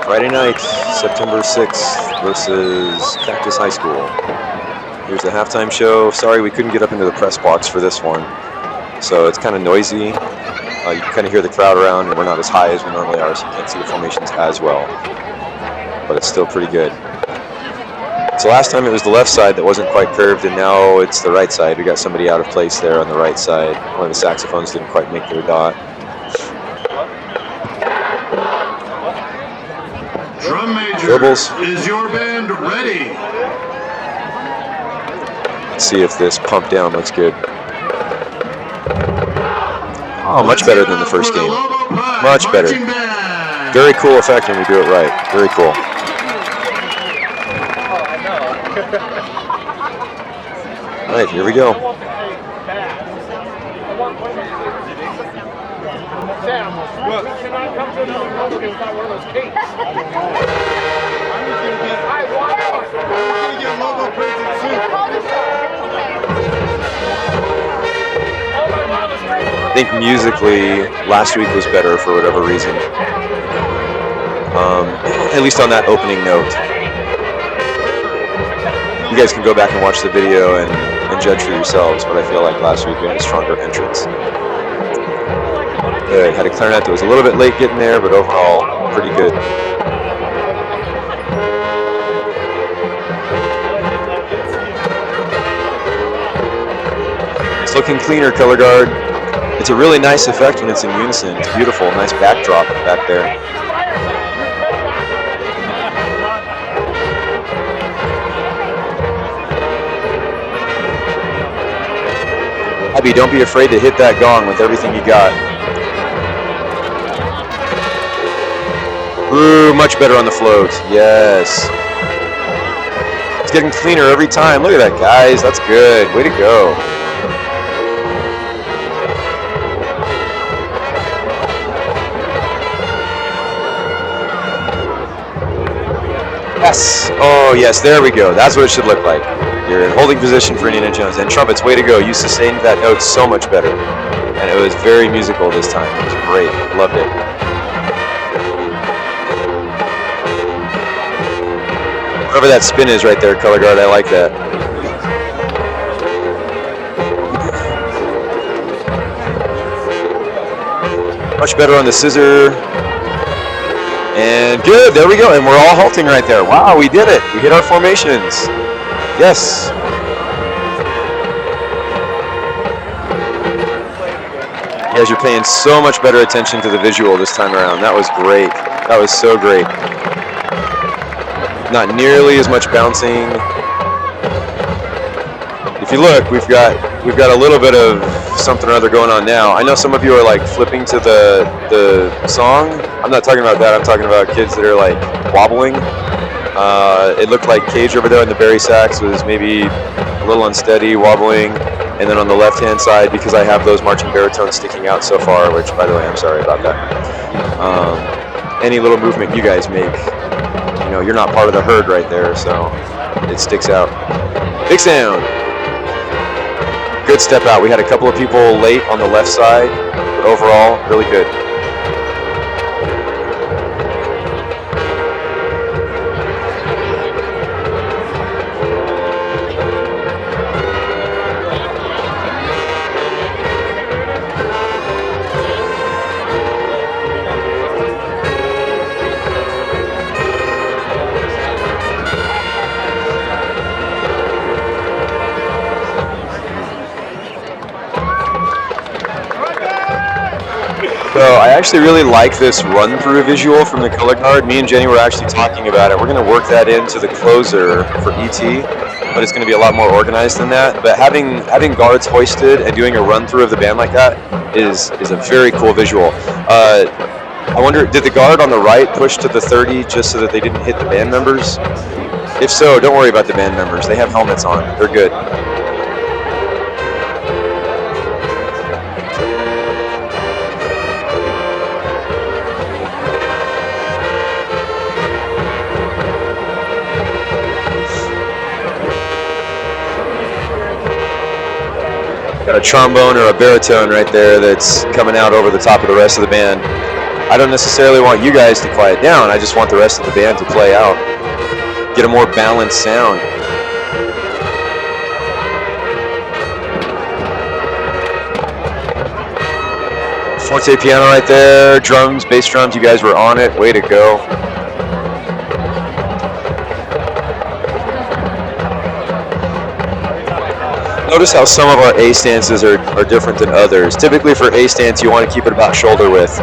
Friday night, September 6th versus Cactus High School. Here's the halftime show. Sorry we couldn't get up into the press box for this one. So it's kind of noisy. You can kind of hear the crowd around, and we're not as high as we normally are, so you can't see the formations as well. But it's still pretty good. So last time it was the left side that wasn't quite curved, and now it's the right side. We got somebody out of place there on the right side. One of the saxophones didn't quite make their dot. Drum major, Dribbles. is your band ready? Let's see if this pump down looks good. Oh, much better than the first game. Much better. Very cool effect when we do it right. Very cool. All right, here we go. I think musically, last week was better for whatever reason. At least on that opening note. You guys can go back and watch the video and judge for yourselves, but I feel like last week we had a stronger entrance. Good. Had a clarinet that was a little bit late getting there, but overall, pretty good. It's looking cleaner, color guard. It's a really nice effect when it's in unison. It's beautiful. Nice backdrop back there. Abby, don't be afraid to hit that gong with everything you got. Ooh, much better on the float. Yes. It's getting cleaner every time. Look at that, guys. That's good. Way to go. Yes. Oh, yes. There we go. That's what it should look like. You're in holding position for Indiana Jones. And trumpets, way to go. You sustained that note so much better. And it was very musical this time. It was great. Loved it. Whatever that spin is right there, color guard, I like that. Much better on the scissor. And good, there we go. And we're all halting right there. Wow, we did it. We hit our formations. Yes. You guys are paying so much better attention to the visual this time around. That was great. That was so great. Not nearly as much bouncing. If you look, we've got a little bit of something or other going on now. I know some of you are like flipping to the song. I'm not talking about that. I'm talking about kids that are like wobbling. It looked like Cage over there on the bari sax was maybe a little unsteady, wobbling. And then on the left-hand side, because I have those marching baritones sticking out so far, which, by the way, I'm sorry about that. Any little movement you guys make, you know, you're not part of the herd right there, so it sticks out. Big sound. Good step out. We had a couple of people late on the left side, but overall, really good. So I actually really like this run-through visual from the color guard. Me and Jenny were actually talking about it. We're going to work that into the closer for ET, but it's going to be a lot more organized than that. But having guards hoisted and doing a run-through of the band like that is a very cool visual. I wonder, did the guard on the right push to the 30 just so that they didn't hit the band members? If so, don't worry about the band members. They have helmets on. They're good. Got a trombone or a baritone right there that's coming out over the top of the rest of the band. I don't necessarily want you guys to quiet down. I just want the rest of the band to play out. Get a more balanced sound. Forte piano right there. Drums, bass drums, you guys were on it. Way to go. Notice how some of our A stances are different than others. Typically for A stance, you want to keep it about shoulder width.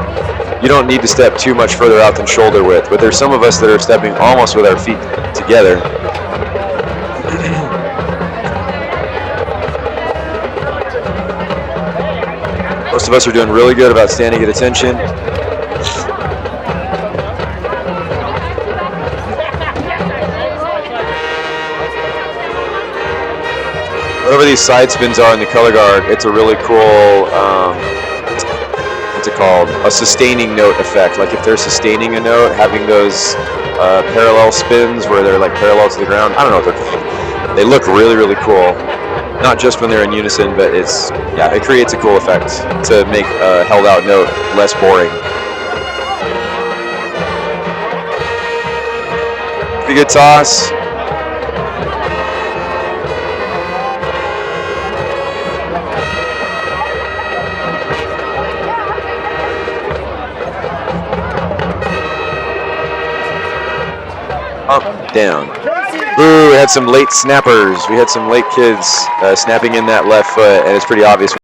You don't need to step too much further out than shoulder width, but there's some of us that are stepping almost with our feet together. Most of us are doing really good about standing at attention. Whatever these side spins are in the color guard, it's a really cool, what's it called? A sustaining note effect. Like if they're sustaining a note, having those parallel spins where they're like parallel to the ground. I don't know what they're called. They look really, really cool. Not just when they're in unison, but it creates a cool effect to make a held out note less boring. Pretty good toss. Up, down. Ooh, we had some late snappers. We had some late kids snapping in that left foot, and it's pretty obvious